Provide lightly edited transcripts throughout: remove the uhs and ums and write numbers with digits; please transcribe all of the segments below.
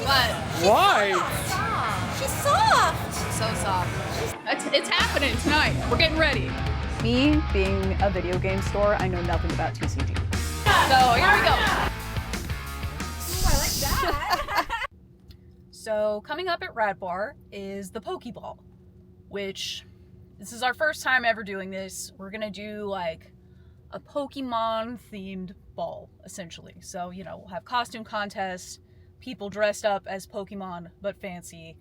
What? Why? She's soft. So soft. It's happening tonight. We're getting ready. Me being a video game store, I know nothing about TCG. So here we go. Ooh, I like that. So coming up at RadBar is the Pokeball, which this is our first time ever doing this. We're gonna do like a Pokemon themed ball, essentially. So, you know, we'll have costume contests, people dressed up as Pokemon but fancy.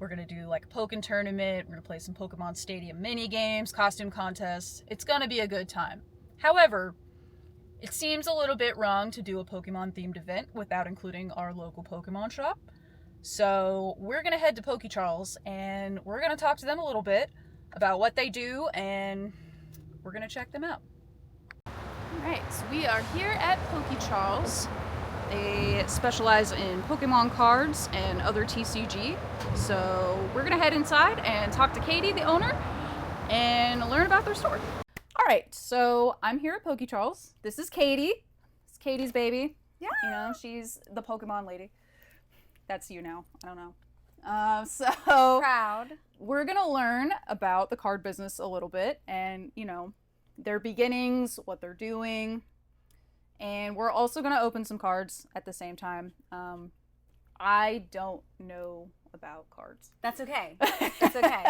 We're gonna do like a Pokken tournament. We're gonna play some Pokemon Stadium mini games, costume contests. It's gonna be a good time. However, it seems a little bit wrong to do a Pokemon themed event without including our local Pokemon shop. So we're gonna head to Pokey Charles and we're gonna talk to them a little bit about what they do and we're gonna check them out. Alright, so we are here at Pokey Charles. They specialize in Pokemon cards and other TCG. So we're gonna head inside and talk to Katie, the owner, and learn about their store. All right, so I'm here at Pokey Charles. This is Katie. It's Katie's baby. Yeah. You know, she's the Pokemon lady. That's you now. I don't know. So Proud. we're gonna learn about the card business a little bit and, you know, their beginnings, what they're doing. And we're also going to open some cards at the same time. I don't know about cards. That's okay. That's okay.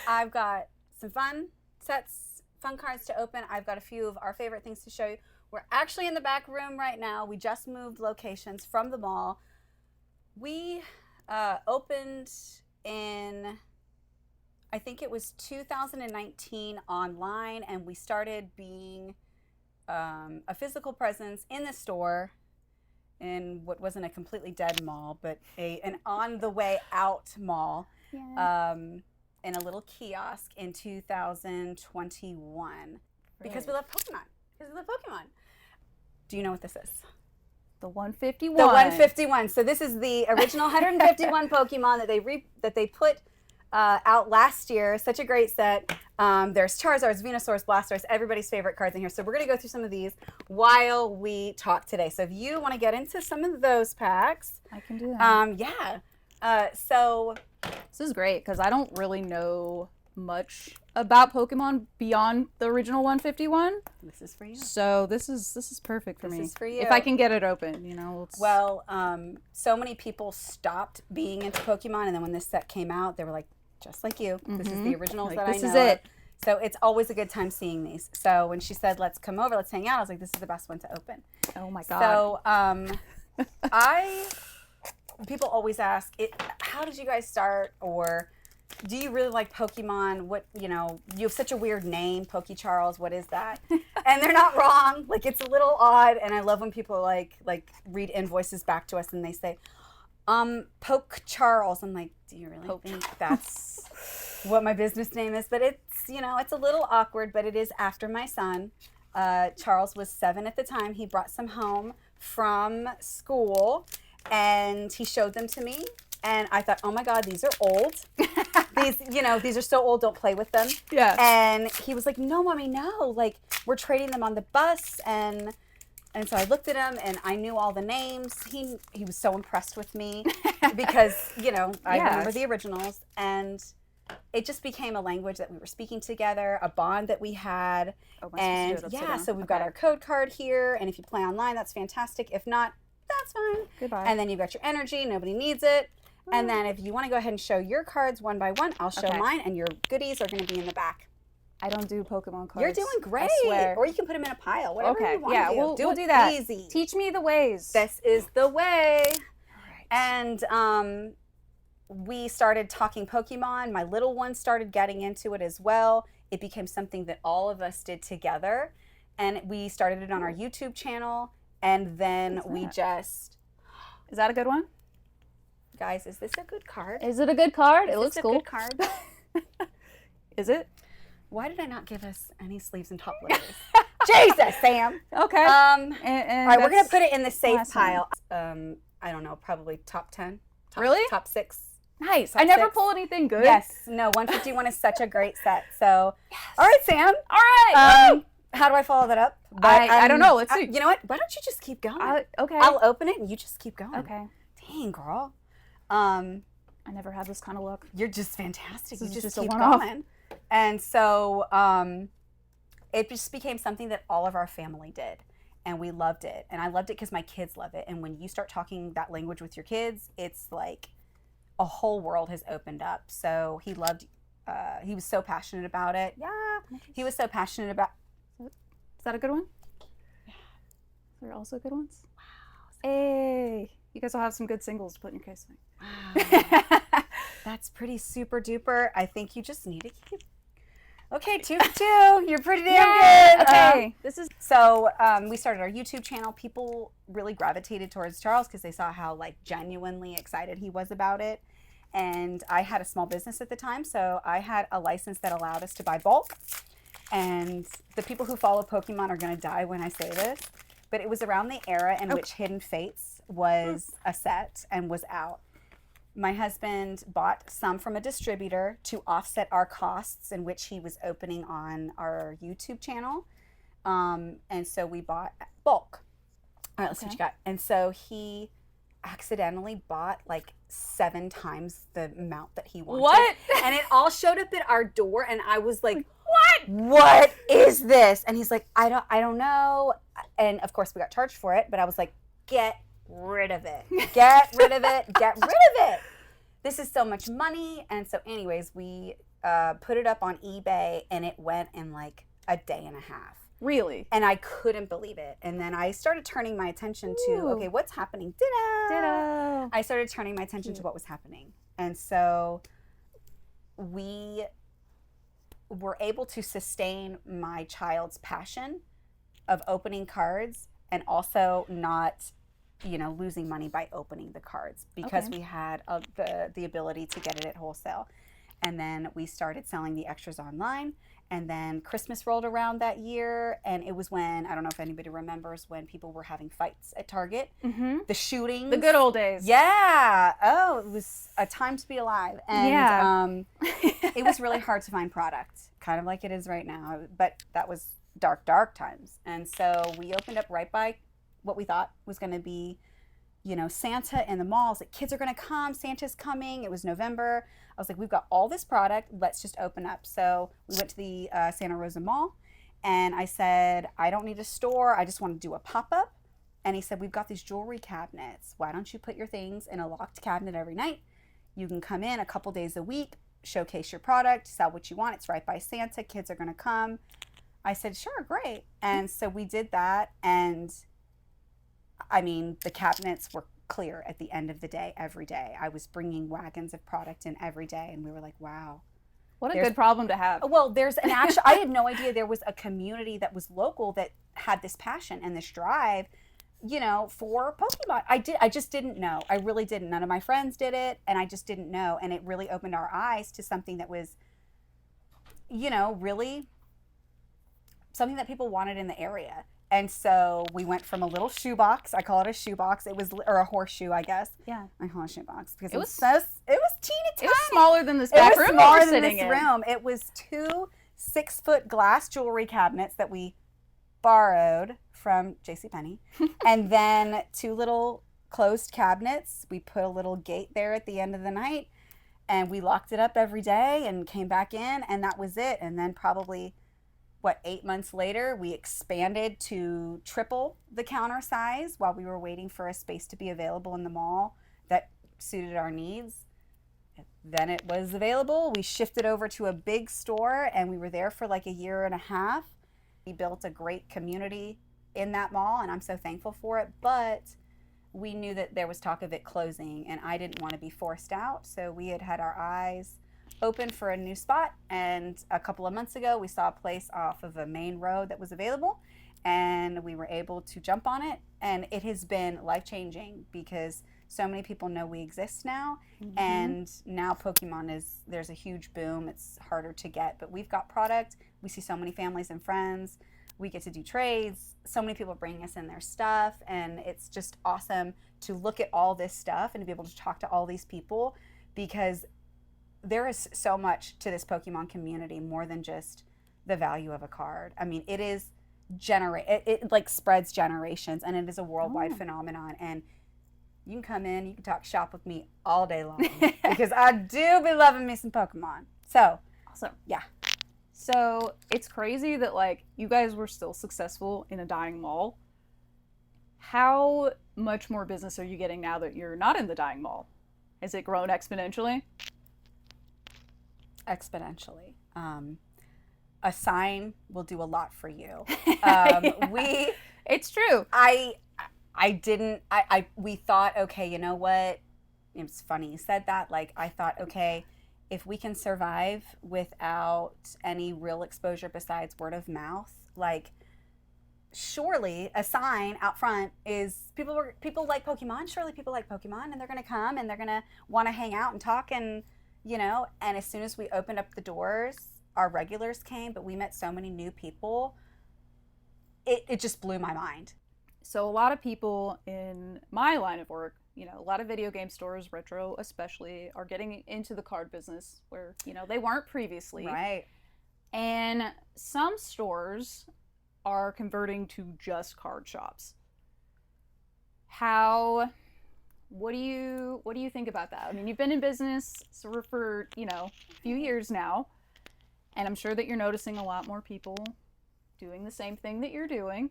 I've got some fun sets, fun cards to open. I've got a few of our favorite things to show you. We're actually in the back room right now. We just moved locations from the mall. We opened in, I think it was 2019 online, and we started being a physical presence in the store in what wasn't a completely dead mall, but an on the way out mall, in a little kiosk in 2021 because we love Pokemon. Because we love Pokemon. Do you know what this is? The 151. The 151. So this is the original 151 Pokemon that they put out last year. Such a great set. There's Charizards, Venusaurs, Blastoise, everybody's favorite cards in here. So we're going to go through some of these while we talk today. So if you want to get into some of those packs. I can do that. Yeah. So this is great because I don't really know much about Pokemon beyond the original 151. this is for you. So this is perfect for me. This is for you. If I can get it open, you know. Well, so many people stopped being into Pokemon, and then when this set came out, they were like, just like you. This is the originals that I know. This is it. So it's always a good time seeing these. So when she said, let's come over, let's hang out, I was like, this is the best one to open. Oh my God. So people always ask, how did you guys start? Or do you really like Pokemon? What, you know, you have such a weird name, Pokey Charles, what is that? And they're not wrong. Like, it's a little odd. And I love when people like read invoices back to us and they say, Poke Charles. I'm like, do you really think that's what my business name is? But it's, you know, it's a little awkward, but it is after my son. Charles was 7 at the time. He brought some home from school and he showed them to me. And I thought, oh my God, these are old. These are so old, don't play with them. Yeah. And he was like, no, Mommy, no. Like, we're trading them on the bus. And so I looked at him and I knew all the names. He was so impressed with me because, you know, I remember the originals. And it just became a language that we were speaking together, a bond that we had. Oh, and so we've got our code card here. And if you play online, that's fantastic. If not, that's fine. Goodbye. And then you've got your energy. Nobody needs it. And then if you want to go ahead and show your cards one by one, I'll show mine. And your goodies are going to be in the back. I don't do Pokemon cards. You're doing great. I swear. Or you can put them in a pile. Whatever you want to do. We'll do it that. Easy. Teach me the ways. This is the way. All right. And we started talking Pokemon. My little one started getting into it as well. It became something that all of us did together. And we started it on our YouTube channel. And then we just... Is that a good one? Guys, is this a good card? Is it a good card? It looks cool. Good card. Is it? Why did I not give us any sleeves and top layers? Jesus, Sam. Okay. All right, we're going to put it in the safe pile. I don't know, probably top 10. Really? Top 6. Nice. Top I never 6. pull anything good. Yes. No, 151 is such a great set. So, all right, Sam. All right. How do I follow that up? I don't know. Let's see. You know what? Why don't you just keep going? Okay. I'll open it and you just keep going. Okay. Dang, girl. I never had this kind of luck. You're just fantastic. This You is just just a keep one-off. going. And so it just became something that all of our family did. And we loved it. And I loved it because my kids love it. And when you start talking that language with your kids, it's like a whole world has opened up. So he loved, he was so passionate about it. Yeah. He was so passionate about. Is that a good one? Yeah. Are there also good ones? Wow. Hey. You guys will have some good singles to put in your case. Wow. That's pretty super duper. I think you just need to keep. Okay, 2 for 2. You're pretty damn good. Okay. This is So we started our YouTube channel. People really gravitated towards Charles because they saw how like genuinely excited he was about it. And I had a small business at the time, so I had a license that allowed us to buy bulk. And the people who follow Pokemon are going to die when I say this, but it was around the era in which Hidden Fates was a set and was out. My husband bought some from a distributor to offset our costs in which he was opening on our YouTube channel. And so we bought bulk. All right, let's see what you got. And so he accidentally bought like 7 times the amount that he wanted. What? And it all showed up at our door, and I was like, what is this? And he's like, I don't know. And of course we got charged for it, but I was like, get rid of it. Get rid of it. Get rid of it. This is so much money. And so anyways, we put it up on eBay, and it went in like a day and a half. Really? And I couldn't believe it. And then I started turning my attention to, okay, what's happening? Ditto. I started turning my attention to what was happening. And so we were able to sustain my child's passion of opening cards and also not, losing money by opening the cards because we had the ability to get it at wholesale. And then we started selling the extras online. And then Christmas rolled around that year, and it was when, I don't know if anybody remembers, when people were having fights at Target. Mm-hmm. The shootings. The good old days. Yeah. Oh, it was a time to be alive. And it was really hard to find product, kind of like it is right now. But that was dark, dark times. And so we opened up right by what we thought was going to be, Santa in the malls. Like, kids are going to come. Santa's coming. It was November. I was like, we've got all this product. Let's just open up. So we went to the Santa Rosa Mall, and I said, I don't need a store. I just want to do a pop-up. And he said, we've got these jewelry cabinets. Why don't you put your things in a locked cabinet every night? You can come in a couple days a week, showcase your product, sell what you want. It's right by Santa. Kids are going to come. I said, sure, great. And so we did that. And I mean, the cabinets were clear at the end of the day, every day. I was bringing wagons of product in every day, and we were like, wow. What a good problem to have. Well, there's an actual, I had no idea there was a community that was local that had this passion and this drive, for Pokemon. I just didn't know. I really didn't. None of my friends did it, and I just didn't know. And it really opened our eyes to something that was, really something that people wanted in the area. And so we went from a little shoebox. I call it a shoebox. It was, or a horseshoe, I guess. Yeah. I call it a shoebox because It was teeny tiny. It was smaller than this back room smaller we're than sitting this in. room. It was 2 6-foot glass jewelry cabinets that we borrowed from JCPenney. And then 2 little closed cabinets. We put a little gate there at the end of the night, and we locked it up every day and came back in, and that was it. And then probably 8 months later, we expanded to triple the counter size while we were waiting for a space to be available in the mall that suited our needs. Then it was available. We shifted over to a big store, and we were there for like a year and a half. We built a great community in that mall, and I'm so thankful for it. But we knew that there was talk of it closing, and I didn't want to be forced out. So we had our eyes open for a new spot, and a couple of months ago we saw a place off of a main road that was available, and we were able to jump on it, and it has been life-changing because so many people know we exist now. And now Pokemon there's a huge boom. It's harder to get, but we've got product. We see so many families and friends. We get to do trades. So many people bring us in their stuff, and it's just awesome to look at all this stuff and to be able to talk to all these people, because there is so much to this Pokemon community more than just the value of a card. I mean, it is it like spreads generations, and it is a worldwide phenomenon. And you can come in, you can talk shop with me all day long because I do be loving me some Pokemon. So, Awesome. yeah. So it's crazy that like you guys were still successful in a dying mall. How much more business are you getting now that you're not in the dying mall? Has it grown exponentially? Exponentially. A sign will do a lot for you. It's true. We thought, okay, you know what? It's funny you said that. Like, I thought, okay, if we can survive without any real exposure besides word of mouth, like, surely a sign out front is people like Pokemon. Surely people like Pokemon, and they're going to come and they're going to want to hang out and talk. And, and as soon as we opened up the doors, our regulars came, but we met so many new people. It just blew my mind. So a lot of people in my line of work, a lot of video game stores, retro especially, are getting into the card business where, they weren't previously. Right. And some stores are converting to just card shops. What do you think about that? I mean, you've been in business sort of for, a few years now, and I'm sure that you're noticing a lot more people doing the same thing that you're doing.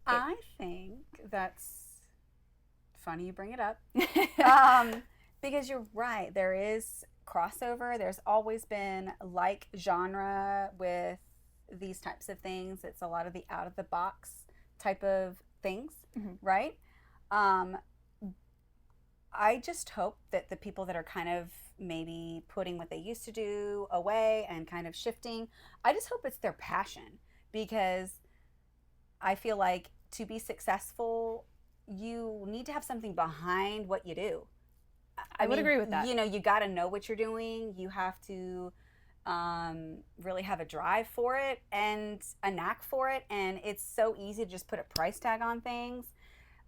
I think that's funny you bring it up. Because you're right. There is crossover. There's always been like genre with these types of things. It's a lot of the out of the box type of things, right? I just hope that the people that are kind of maybe putting what they used to do away and kind of shifting, I just hope it's their passion, because I feel like to be successful, you need to have something behind what you do. I would agree with that. You got to know what you're doing. You have to really have a drive for it and a knack for it. And it's so easy to just put a price tag on things.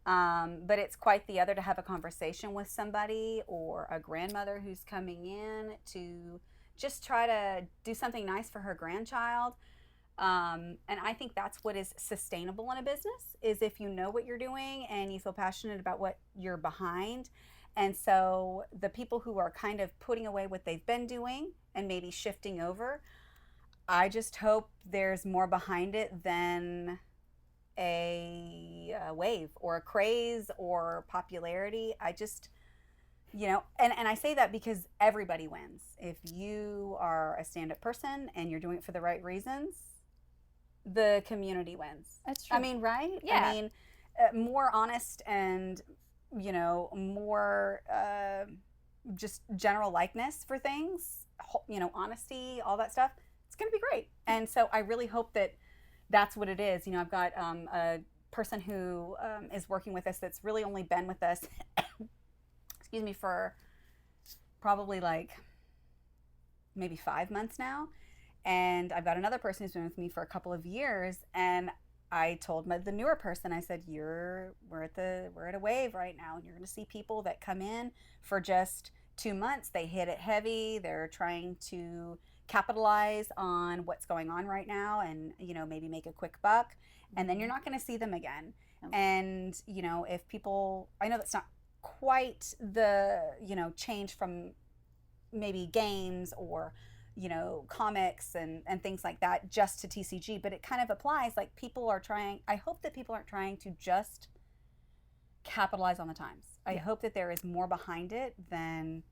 But it's quite the other to have a conversation with somebody or a grandmother who's coming in to just try to do something nice for her grandchild. And I think that's what is sustainable in a business, is if you know what you're doing and you feel passionate about what you're behind. And so the people who are kind of putting away what they've been doing and maybe shifting over, I just hope there's more behind it than a wave or a craze or popularity. I just, and I say that because everybody wins. If you are a stand-up person and you're doing it for the right reasons, the community wins. That's true. I mean, right? Yeah. I mean, more honest and, more just general likeness for things, honesty, all that stuff, it's going to be great. And so I really hope that that's what it is. I've got a person who is working with us that's really only been with us, excuse me, for probably like maybe 5 months now. And I've got another person who's been with me for a couple of years. And I told the newer person, I said, we're at a wave right now, and you're going to see people that come in for just 2 months. They hit it heavy. They're trying to capitalize on what's going on right now and, maybe make a quick buck. And then you're not going to see them again. And, if people, I know that's not quite the, change from maybe games or, comics and things like that just to TCG, but it kind of applies. Like, I hope that people aren't trying to just capitalize on the times. I hope that there is more behind it than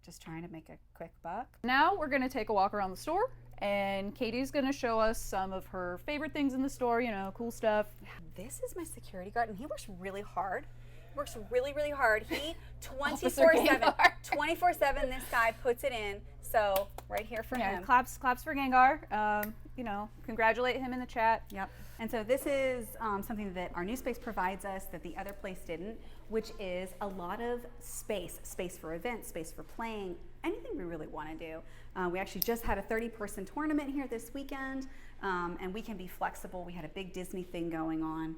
just trying to make a quick buck. Now we're going to take a walk around the store, and Katie's going to show us some of her favorite things in the store, cool stuff. This is my security guard, and he works really hard. Works really, really hard. He 24/7, this guy puts it in. So right here for him. Claps for Gengar. Congratulate him in the chat. Yep. And so this is something that our new space provides us that the other place didn't, which is a lot of space for events, space for playing, anything we really want to do. We actually just had a 30-person tournament here this weekend, and we can be flexible. We had a big Disney thing going on.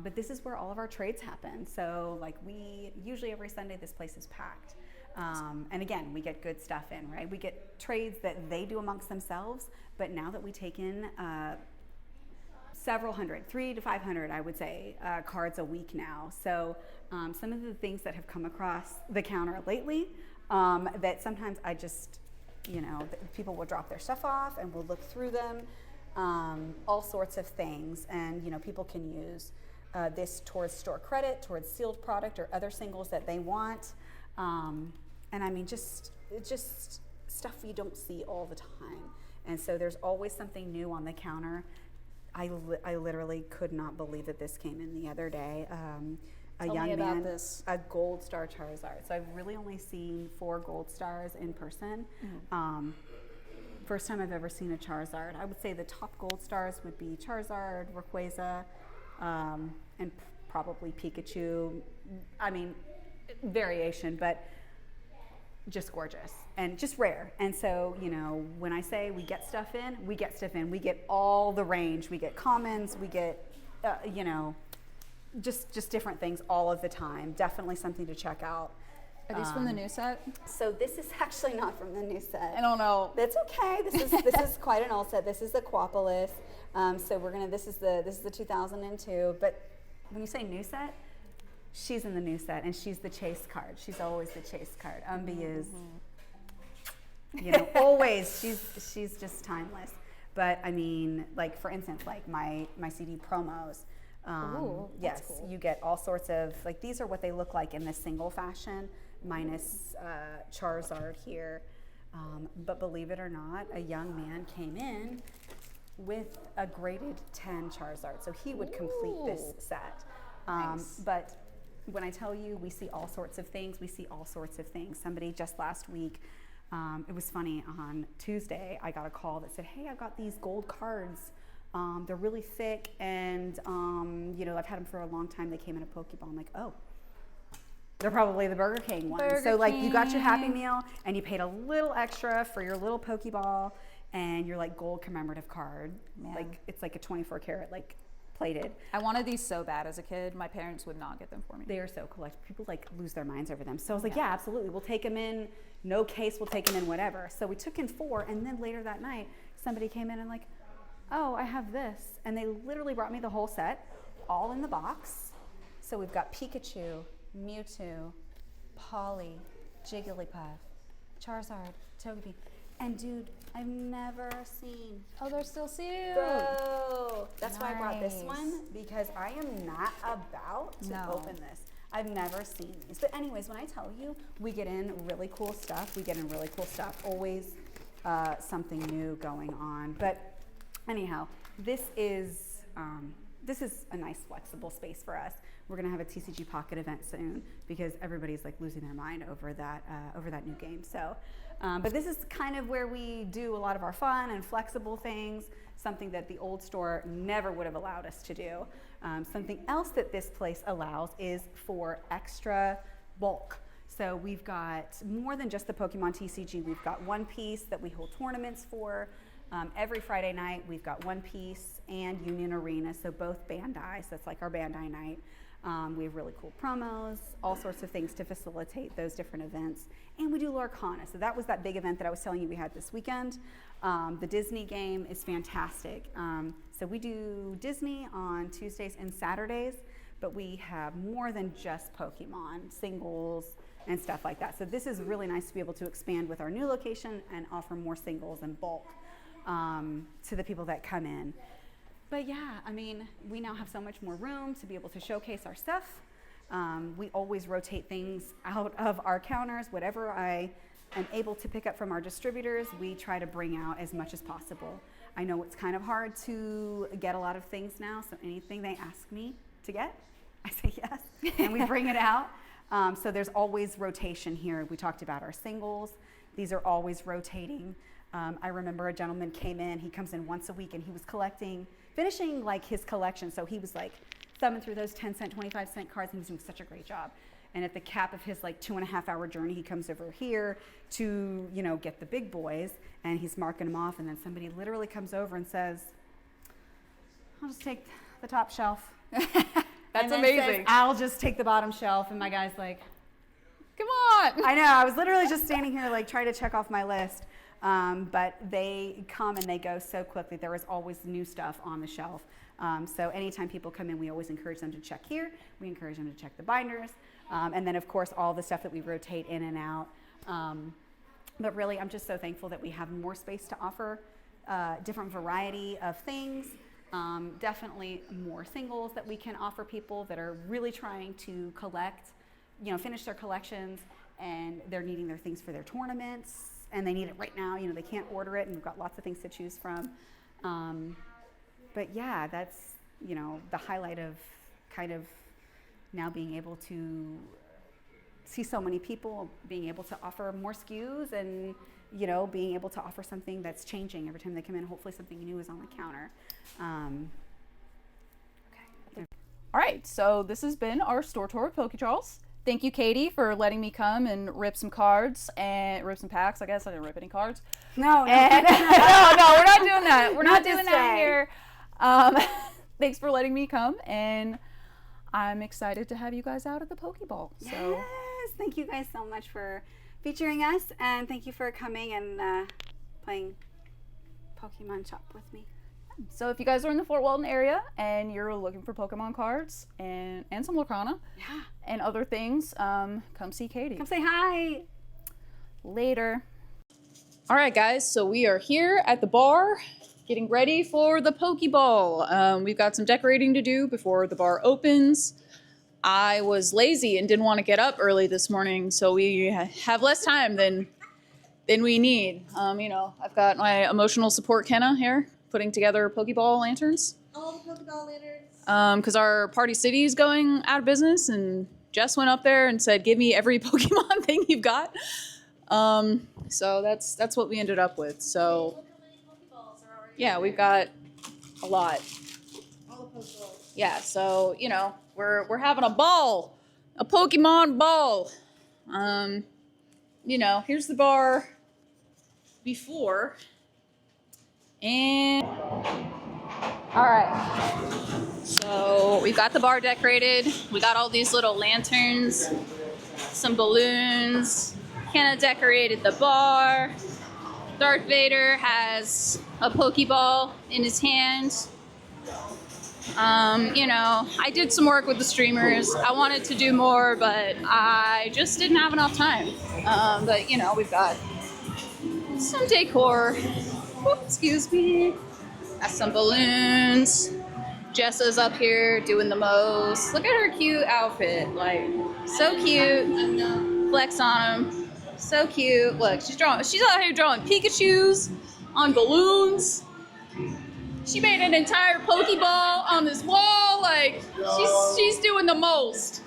But this is where all of our trades happen. So usually every Sunday this place is packed. And again, we get good stuff in, right? We get trades that they do amongst themselves, but now that we take in several hundred, 300 to 500, I would say, cards a week now. So some of the things that have come across the counter lately that sometimes I just, people will drop their stuff off and we'll look through them, all sorts of things. And, people can use this towards store credit, towards sealed product or other singles that they want. And I mean, just stuff you don't see all the time. And so there's always something new on the counter. I literally could not believe that this came in the other day. A Tell young me about man, this. a gold star Charizard. So I've really only seen 4 gold stars in person. First time I've ever seen a Charizard. I would say the top gold stars would be Charizard, Rayquaza, and probably Pikachu. I mean, variation, but just gorgeous and just rare. And so, when I say we get stuff in, we get stuff in. We get all the range. We get commons, we get, just different things all of the time. Definitely something to check out. Are these from the new set? So this is actually not from the new set. I don't know. That's okay. This is quite an old set. This is the Quapolis. So this is the 2002. But when you say new set, she's in the new set, and she's the chase card. She's always the chase card. Is, always. She's just timeless. But I mean, like for instance, like my CD promos. Ooh, Yes, that's cool. you get all sorts of, like, these are what they look like in this single fashion, minus Charizard here. But believe it or not, a young man came in with a graded 10 Charizard, so he would complete this set. Nice. But when I tell you we see all sorts of things, we see all sorts of things. Somebody just last week, it was funny, on Tuesday, I got a call that said, hey, I've got these gold cards. They're really thick, and I've had them for a long time. They came in a Pokeball. I'm like, oh, they're probably the Burger King ones. Burger So like, you got your Happy King. Meal, and you paid a little extra for your little Pokeball and your like gold commemorative card. Man. Like it's like a 24 karat like plated. I wanted these so bad as a kid. My parents would not get them for me. They are so collectible. People like lose their minds over them. So I was like, yeah, absolutely. We'll take them in. No case. We'll take them in. Whatever. So we took in 4, and then later that night, somebody came in and like, oh, I have this. And they literally brought me the whole set, all in the box. So we've got Pikachu, Mewtwo, Polly, Jigglypuff, Charizard, Togepi. And dude, I've never seen. Oh, they're still sealed. Bro, that's why I brought this Nice. one, because I am not about to No. open this. I've never seen these. But anyways, when I tell you, we get in really cool stuff. Always something new going on. But anyhow, this is a nice flexible space for us. We're gonna have a TCG Pocket event soon because everybody's like losing their mind over that new game. So, but this is kind of where we do a lot of our fun and flexible things. Something that the old store never would have allowed us to do. Something else that this place allows is for extra bulk. So we've got more than just the Pokemon TCG. We've got One Piece that we hold tournaments for. Every Friday night, we've got One Piece and Union Arena, so both Bandai, so it's like our Bandai night. We have really cool promos, all sorts of things to facilitate those different events. And we do Lorcana, so that was that big event that I was telling you we had this weekend. The Disney game is fantastic. So we do Disney on Tuesdays and Saturdays, but we have more than just Pokemon, singles, and stuff like that. So this is really nice to be able to expand with our new location and offer more singles and bulk to the people that come in. But yeah, I mean, we now have so much more room to be able to showcase our stuff. We always rotate things out of our counters. Whatever I am able to pick up from our distributors, we try to bring out as much as possible. I know it's kind of hard to get a lot of things now, so anything they ask me to get, I say yes, and we bring it out. So there's always rotation here. We talked about our singles. These are always rotating. I remember a gentleman came in, he comes in once a week, and he was finishing like his collection. So he was like thumbing through those 10-cent, 25-cent cards, and he was doing such a great job. And at the cap of his like 2.5-hour journey, he comes over here to, get the big boys, and he's marking them off. And then somebody literally comes over and says, I'll just take the top shelf. That's and then amazing. says, I'll just take the bottom shelf. And my guy's like, Come on. I know, I was literally just standing here like trying to check off my list. But they come and they go so quickly. There is always new stuff on the shelf. So anytime people come in, we always encourage them to check here. We encourage them to check the binders. And then of course, all the stuff that we rotate in and out. But really, I'm just so thankful that we have more space to offer different variety of things. Definitely more singles that we can offer people that are really trying to collect, finish their collections, and they're needing their things for their tournaments, and they need it right now. They can't order it, and we've got lots of things to choose from. But yeah, that's, the highlight of kind of now being able to see so many people, being able to offer more SKUs, and being able to offer something that's changing every time they come in. Hopefully something new is on the counter. Okay. All right, so this has been our store tour with Pokey Charles. Thank you, Katie, for letting me come and rip some cards and rip some packs. I guess I didn't rip any cards. No. No, we're not doing that. We're not doing that here. Thanks for letting me come, and I'm excited to have you guys out at the Pokeball. So. Yes, thank you guys so much for featuring us, and thank you for coming and playing Pokemon Shop with me. So if you guys are in the Fort Walton area and you're looking for Pokemon cards and some Lorcana and other things, come see Katie. Come say hi. Later. All right, guys, so we are here at the bar getting ready for the Pokeball. We've got some decorating to do before the bar opens. I was lazy and didn't want to get up early this morning, so we have less time than we need. I've got my emotional support Kenna here putting together Pokeball lanterns. All the Pokeball lanterns. Because our Party City is going out of business, and Jess went up there and said, "Give me every Pokemon thing you've got." So that's what we ended up with. So yeah, we've got a lot. All the Pokeballs. Yeah, so we're having a ball, a Pokemon ball. Here's the bar before. And all right, so we've got the bar decorated. We got all these little lanterns, some balloons. Kenna decorated the bar. Darth Vader has a Pokeball in his hand. I did some work with the streamers. I wanted to do more, but I just didn't have enough time. But we've got some decor. Oops, excuse me. Got some balloons. Jessa's up here doing the most. Look at her cute outfit. Like, so cute. Flex on him. So cute. Look, she's out here drawing Pikachus on balloons. She made an entire Pokeball on this wall. Like, she's doing the most.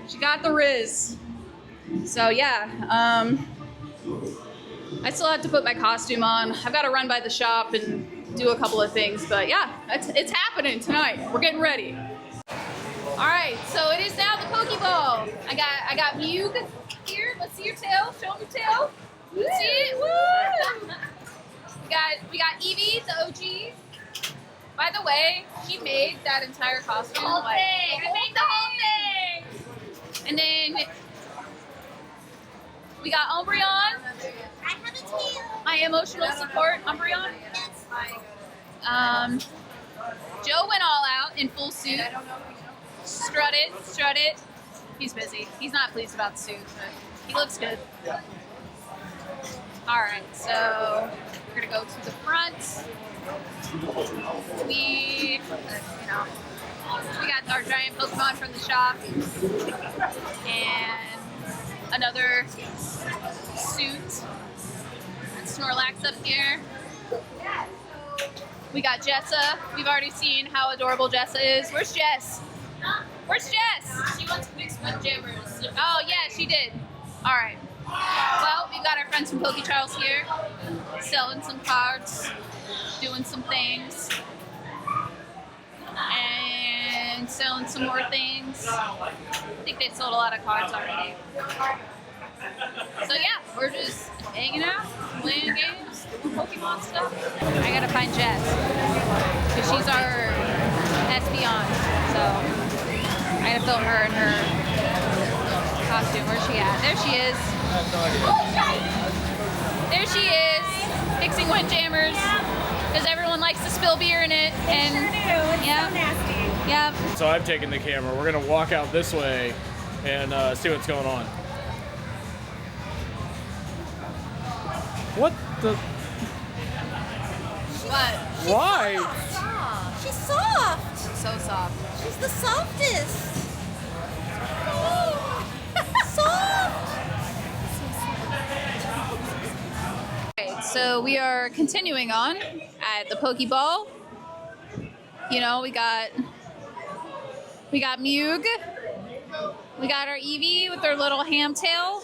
She got the Riz. So yeah, I still have to put my costume on. I've got to run by the shop and do a couple of things, but yeah, it's happening tonight. We're getting ready. All right, so it is now the Pokeball. I got Mew here. Let's see your tail. Show them your tail. Let's see it. Woo! We got Eevee, the OG. By the way, he made that entire costume. The whole thing. I made the whole thing. And then we got Umbreon. I have a tail. My emotional support, Umbreon. Yes. Joe went all out in full suit. Strut it. He's busy. He's not pleased about the suit, but he looks good. All right, so we're gonna go to the front. We got our giant Pokemon from the shop and another suit. And Snorlax up here. We got Jessa. We've already seen how adorable Jessa is. Where's Jess? Where's Jess? She wants mixed with jammers. Oh yeah, she did. All right. Well, we've got our friends from Pokey Charles here, selling some cards, doing some things, and selling some more things. I think they sold a lot of cards already. So yeah, we're just hanging out, playing games, doing Pokemon stuff. I gotta find Jess, because she's our Espeon, so I gotta film her in her costume. Where's she at? There she is. There she is, fixing Windjammers. because everyone likes to spill beer in it. And yeah, nasty. yeah. So I've taken the camera. We're gonna walk out this way and see what's going on. What the? What? Why? She's soft. So soft. She's the softest. Soft. Okay, so we are continuing on at the Pokeball. You know, we got Mewg. We got our Eevee with her little ham tail.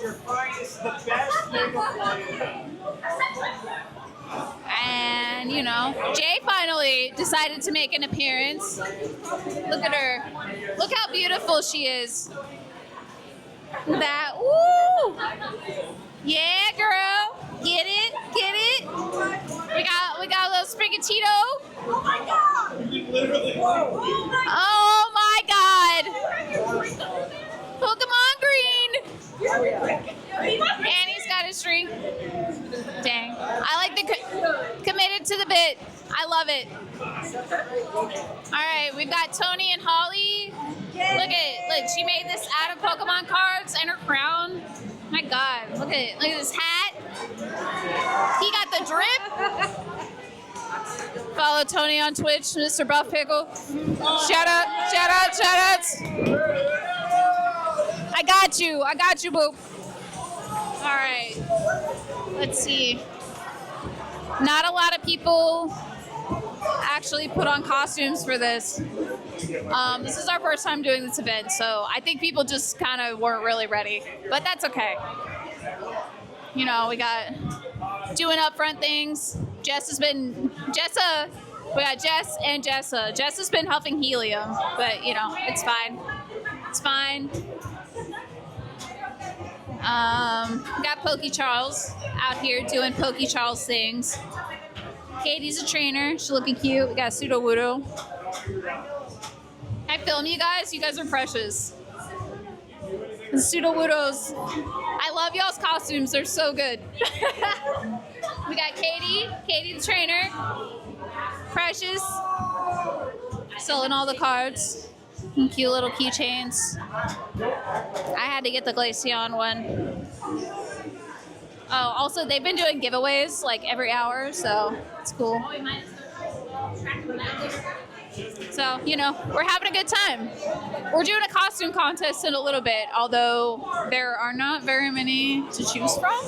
And, you know, Jay finally decided to make an appearance. Look at her. Look how beautiful she is. That, woo! Yeah, girl. Get it, get it. We got a little Sprigatito. Oh my god. Oh my god. Pokemon Green. And he's got his drink. Dang. I like the committed to the bit. I love it. All right, we've got Tony and Holly. Look, she made this out of Pokemon cards and her crown. My God, look at this hat. He got the drip. Follow Tony on Twitch, Mr. Buff Pickle. Shout outs. I got you, boo. All right, let's see. Not a lot of people actually put on costumes for this. This is our first time doing this event, so I think people just kind of weren't really ready, but that's okay. You know, we got doing upfront things. We got Jess and Jessa. Jess has been huffing helium, but you know, it's fine. It's fine. We got Pokey Charles out here doing Pokey Charles things. Katie's a trainer. She's looking cute. We got Sudowoodo. Can I film you guys? You guys are precious. The Sudowoodos. I love y'all's costumes. They're so good. We got Katie the trainer. Precious. Selling all the cards. And cute little keychains. I had to get the Glaceon one. Oh, also they've been doing giveaways like every hour, so it's cool. So, you know, we're having a good time. We're doing a costume contest in a little bit, although there are not very many to choose from.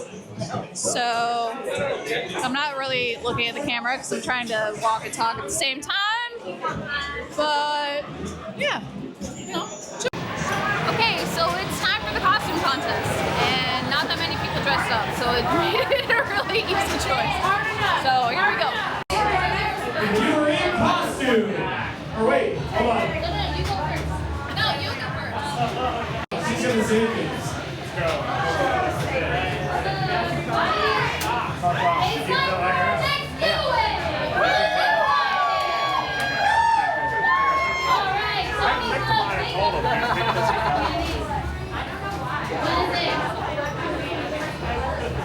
So I'm not really looking at the camera because I'm trying to walk and talk at the same time. But yeah, you know. Okay, so it's time for the costume contest, and not that many people dressed up, so it made it a really easy choice. So here we go. If you were in costume. Or wait, hold on. No, you go first. No, you go first. She's gonna say things. Let's go. It's time for our next giveaway. All right, Tony's up. What is it?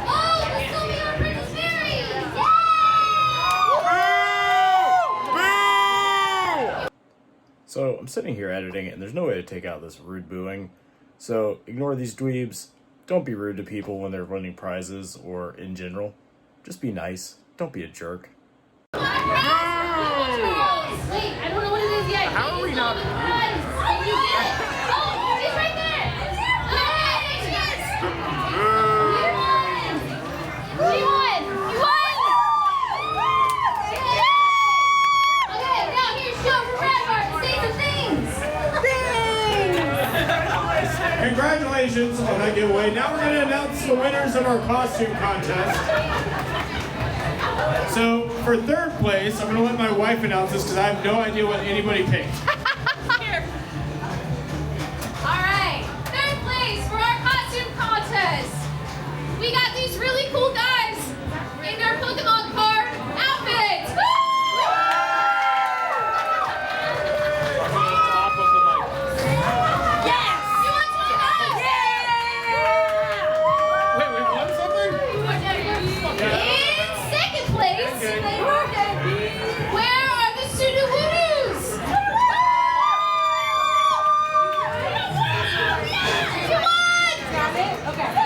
Oh, this will be our Princess Mary! Yay! So I'm sitting here editing it, and there's no way to take out this rude booing. So ignore these dweebs. Don't be rude to people when they're winning prizes or in general. Just be nice. Don't be a jerk. Wait, I don't know what it is yet. How are we not? Did you get it? Oh, it's right there. Yes. You won. You won. Okay, now here's show for RadBar to say some things. Congratulations on that giveaway. Now we're going to announce the winners of our costume contest. So for third place, I'm going to let my wife announce this because I have no idea what anybody picked. Here. All right, third place for our costume contest. We got these really cool guys in their Pokemon card outfits. Woo! Top of the mic. Yes! You want to win? Wait, we won something? In second place, they were Okay.